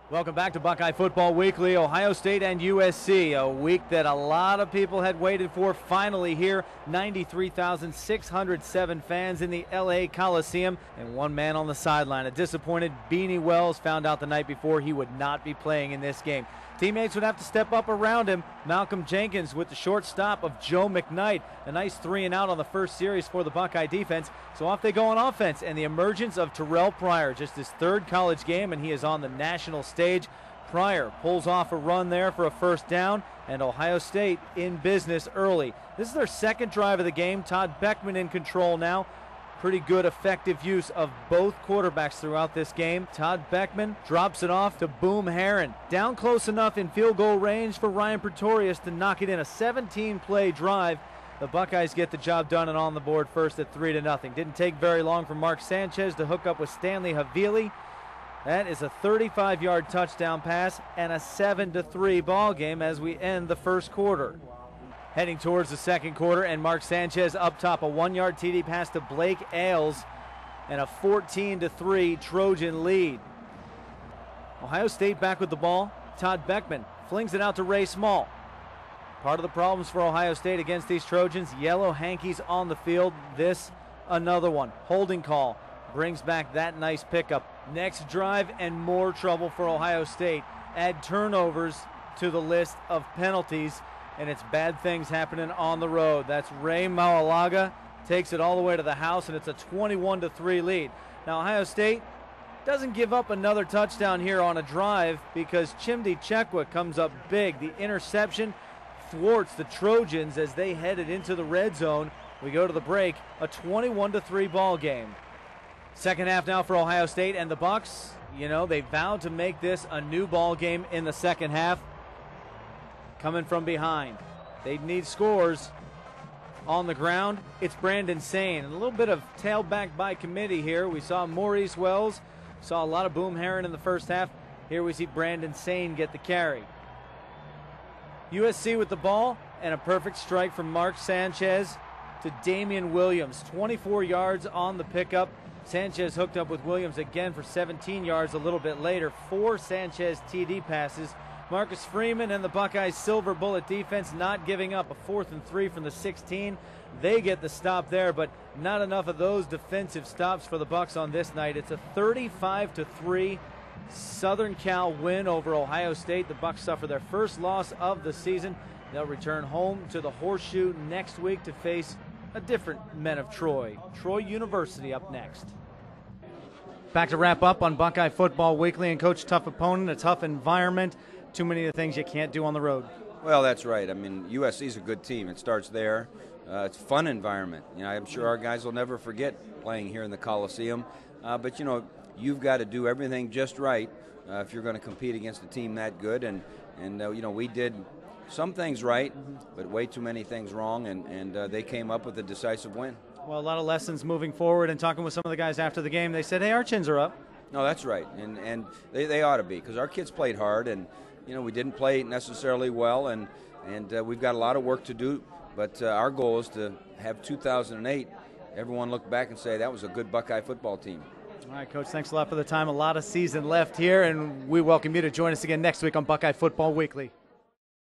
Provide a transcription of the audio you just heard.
Welcome back to Buckeye Football Weekly. Ohio State and USC, a week that a lot of people had waited for. Finally here, 93,607 fans in the LA Coliseum and one man on the sideline. A disappointed Beanie Wells found out the night before he would not be playing in this game. Teammates would have to step up around him. Malcolm Jenkins with the short stop of Joe McKnight. A nice 3-and-out on the first series for the Buckeye defense. So off they go on offense, and the emergence of Terrell Pryor, just his third college game, and he is on the national stage. Pryor pulls off a run there for a first down, and Ohio State in business early. This is their second drive of the game. Todd Beckman in control now. Pretty good effective use of both quarterbacks throughout this game. Todd Beckman drops it off to Boom Herron. Down close enough in field goal range for Ryan Pretorius to knock it in. A 17-play drive. The Buckeyes get the job done and on the board first at 3-0. Didn't take very long for Mark Sanchez to hook up with Stanley Havili. That is a 35-yard touchdown pass and a 7-3 ball game as we end the first quarter. Heading towards the second quarter, and Mark Sanchez up top, a 1-yard TD pass to Blake Ailes, and a 14-3 Trojan lead. Ohio State back with the ball. Todd Beckman flings it out to Ray Small. Part of the problems for Ohio State against these Trojans, yellow hankies on the field. This, another one. Holding call brings back that nice pickup. Next drive and more trouble for Ohio State. Add turnovers to the list of penalties, and it's bad things happening on the road. That's Ray Maualaga, takes it all the way to the house, and it's a 21-3 lead. Now Ohio State doesn't give up another touchdown here on a drive because Chimdi Chekwa comes up big. The interception thwarts the Trojans as they headed into the red zone. We go to the break, a 21-3 ball game. Second half now for Ohio State, and the Bucks, they vowed to make this a new ball game in the second half. Coming from behind, they need scores. On the ground, it's Brandon Sane. And a little bit of tailback by committee here. We saw Maurice Wells, saw a lot of Boom Herron in the first half. Here we see Brandon Sane get the carry. USC with the ball, and a perfect strike from Mark Sanchez to Damian Williams. 24 yards on the pickup. Sanchez hooked up with Williams again for 17 yards a little bit later. 4 Sanchez TD passes. Marcus Freeman and the Buckeyes Silver Bullet defense not giving up. A 4th and 3 from the 16. They get the stop there, but not enough of those defensive stops for the Bucks on this night. It's a 35-3 Southern Cal win over Ohio State. The Bucks suffer their first loss of the season. They'll return home to the Horseshoe next week to face a different Men of Troy. Troy University up next. Back to wrap up on Buckeye Football Weekly, and Coach, tough opponent, a tough environment. Too many of the things you can't do on the road. Well, that's right. I mean, USC's a good team. It starts there. It's a fun environment. I'm sure our guys will never forget playing here in the Coliseum. But you've got to do everything just right if you're going to compete against a team that good. And we did some things right, but way too many things wrong, and they came up with a decisive win. Well, a lot of lessons moving forward, and talking with some of the guys after the game, they said, hey, our chins are up. No, that's right, and they ought to be, because our kids played hard, and we didn't play necessarily well, and we've got a lot of work to do, but our goal is to have 2008, everyone look back and say that was a good Buckeye football team. All right, Coach, thanks a lot for the time. A lot of season left here, and we welcome you to join us again next week on Buckeye Football Weekly.